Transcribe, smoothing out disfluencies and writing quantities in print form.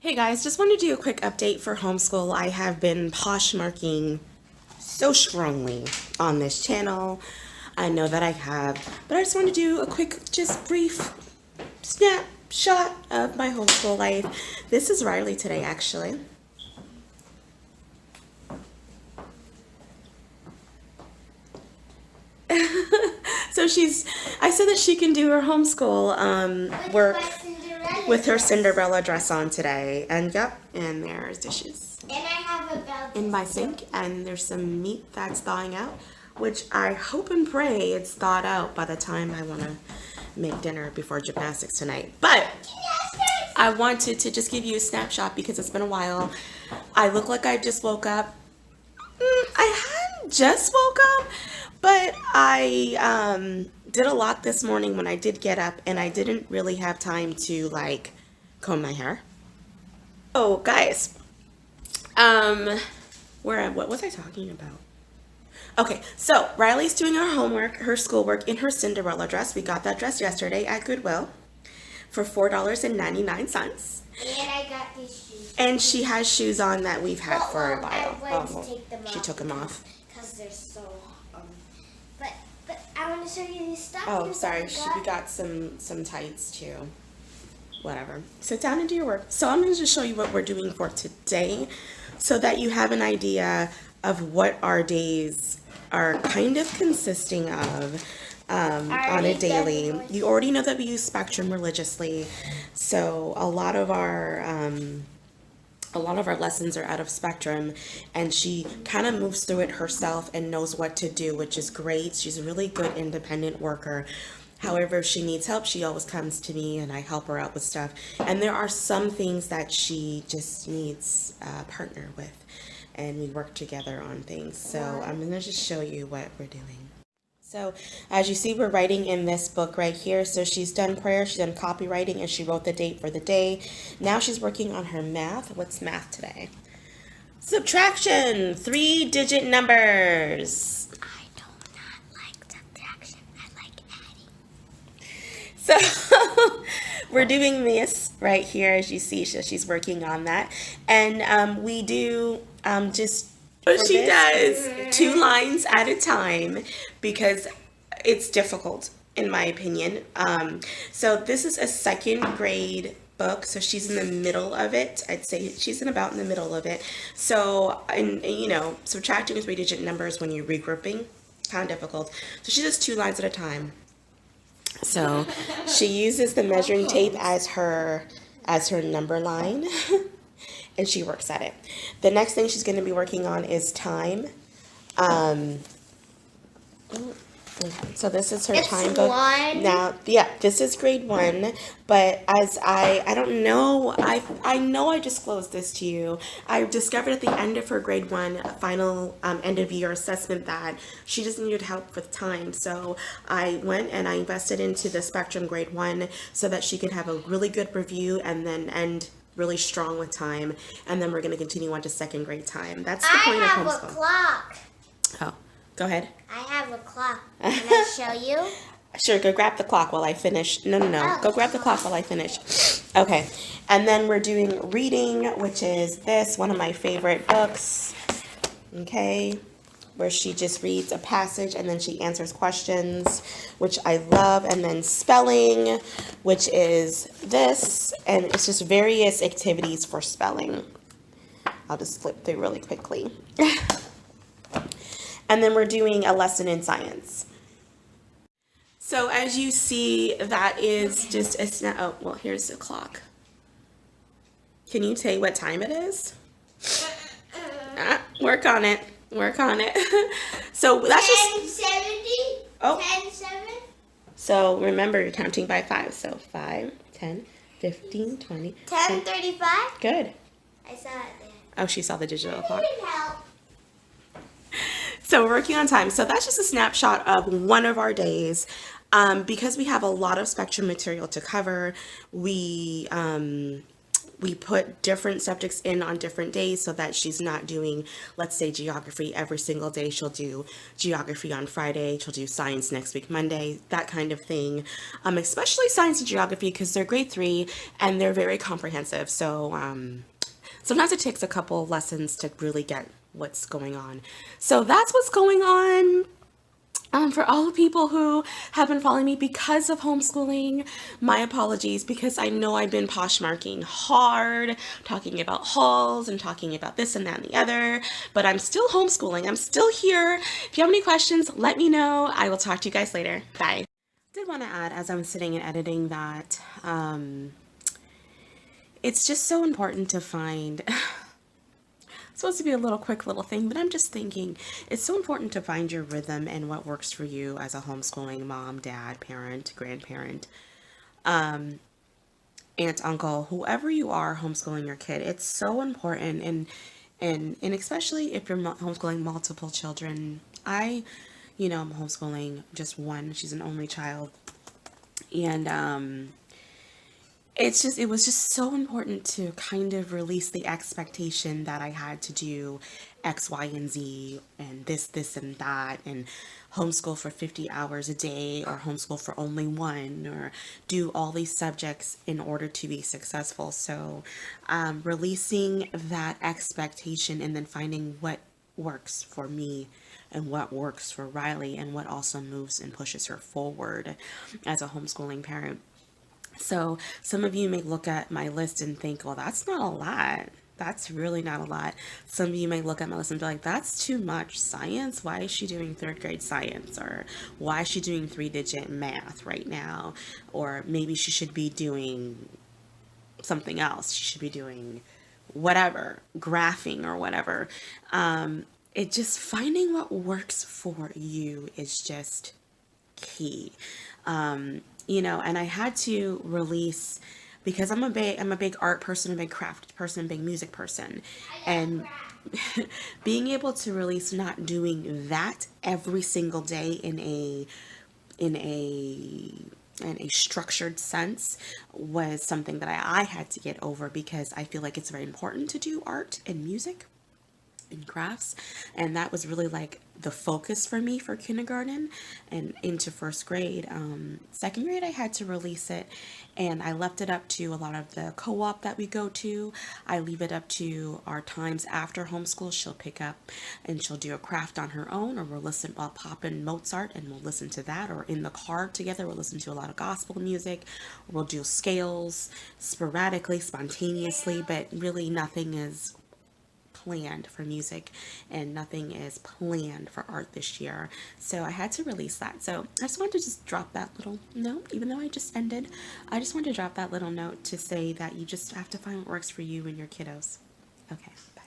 Hey guys, just wanted to do a quick update for homeschool. I have been Poshmarking so strongly on this channel. I know that I have, but I just want to do a quick, just brief snapshot of my homeschool life. This is Riley today, actually. So I said that she can do her homeschool work with her Cinderella dress on today. And yep, and there's dishes And I have a bell in my sink, and there's some meat that's thawing out, which I hope and pray it's thawed out by the time I want to make dinner before gymnastics tonight. But I wanted to just give you a snapshot because it's been a while. I look like I just woke up. I hadn't just woke up, but I did a lot this morning when I did get up, and I didn't really have time to like comb my hair. Oh, guys, what was I talking about? Okay, so Riley's doing her homework, her schoolwork in her Cinderella dress. We got that dress yesterday at Goodwill for $4.99. And I got these shoes. And she has shoes on that we've had for a while. I went to take them off. She took them off. Because they're so, but I want to show you these stuff. Oh, sorry. We got some tights too. Whatever. Sit down and do your work. So I'm going to just show you what we're doing for today so that you have an idea of what our days are kind of consisting of on a daily. You already know that we use Spectrum religiously. So a lot of our lessons are out of Spectrum, and she kind of moves through it herself and knows what to do, which is great. She's a really good independent worker. However, if she needs help, she always comes to me and I help her out with stuff. And there are some things that she just needs a partner with, and we work together on things. So I'm going to just show you what we're doing. So as you see, we're writing in this book right here. So she's done prayer, she's done copywriting, and she wrote the date for the day. Now she's working on her math. What's math today? Subtraction, 3-digit numbers. I do not like subtraction. I like adding. So we're doing this right here, as you see. So she's working on that. And we do just what she does 2 lines at a time because it's difficult in my opinion. So this is a 2nd grade book, so she's in the middle of it. I'd say she's in about in the middle of it. So, and you know, subtracting 3-digit numbers when you're regrouping, kind of difficult. So she does 2 lines at a time. So she uses the measuring tape as her number line. And she works at it. The next thing she's going to be working on is time. So this is her time book. Now, yeah, this is grade 1. But as I don't know, I know I disclosed this to you. I discovered at the end of her grade 1 final end of year assessment that she just needed help with time. So I went and I invested into the Spectrum grade 1 so that she could have a really good review and then end really strong with time, and then we're going to continue on to 2nd grade time. That's the point of homeschool. I have a clock. Oh, go ahead. I have a clock. Can I show you? Sure, go grab the clock while I finish. No. Go grab the clock while I finish. Okay, and then we're doing reading, which is this, one of my favorite books. Okay, where she just reads a passage and then she answers questions, which I love. And then spelling, which is this, and it's just various activities for spelling. I'll just flip through really quickly. And then we're doing a lesson in science. So as you see, that is just a snap. Oh, well, here's the clock. Can you say what time it is? Work on it. Work on it. So that's just 10:70. Oh. 10:07. So remember, you're counting by 5. So 5, 10, 15, 20. 10:35. Good. I saw it there. Oh, she saw the digital clock. I need help. So we're working on time. So that's just a snapshot of one of our days. Because we have a lot of Spectrum material to cover, we we put different subjects in on different days so that she's not doing, let's say, geography every single day. She'll do geography on Friday, she'll do science next week, Monday, that kind of thing. Especially science and geography because they're grade 3 and they're very comprehensive. So sometimes it takes a couple lessons to really get what's going on. So that's what's going on. For all the people who have been following me because of homeschooling, my apologies because I know I've been poshmarking hard, talking about hauls and talking about this and that and the other, but I'm still homeschooling. I'm still here. If you have any questions, let me know. I will talk to you guys later. Bye. I did want to add, as I'm sitting and editing, that it's just so important to find it's supposed to be a little quick little thing, but I'm just thinking it's so important to find your rhythm and what works for you as a homeschooling mom, dad, parent, grandparent, aunt, uncle, whoever you are homeschooling your kid. It's so important, and especially if you're homeschooling multiple children. I'm homeschooling just one. She's an only child, and it was just so important to kind of release the expectation that I had to do X, Y, and Z and this and that and homeschool for 50 hours a day or homeschool for only one or do all these subjects in order to be successful. So releasing that expectation and then finding what works for me and what works for Riley and what also moves and pushes her forward as a homeschooling parent. So some of you may look at my list and think, well, that's not a lot. That's really not a lot. Some of you may look at my list and be like, that's too much science. Why is she doing third grade science? Or why is she doing 3-digit math right now? Or maybe she should be doing something else. She should be doing whatever, graphing or whatever. It just finding what works for you is just key. And I had to release because I'm a big art person, a big craft person, a big music person, and being able to release not doing that every single day in a in a structured sense was something that I had to get over because I feel like it's very important to do art and music and crafts, and that was really like the focus for me for kindergarten and into first grade. Second grade I had to release it, and I left it up to a lot of the co-op that we go to. I leave it up to our times after homeschool. She'll pick up and she'll do a craft on her own, or I'll pop in Mozart and we'll listen to that, or in the car together we'll listen to a lot of gospel music. We'll do scales sporadically, spontaneously, but really nothing is planned for music and nothing is planned for art this year. So I had to release that. So I just wanted to just drop that little note, even though I just ended. I just wanted to drop that little note to say that you just have to find what works for you and your kiddos. Okay, bye.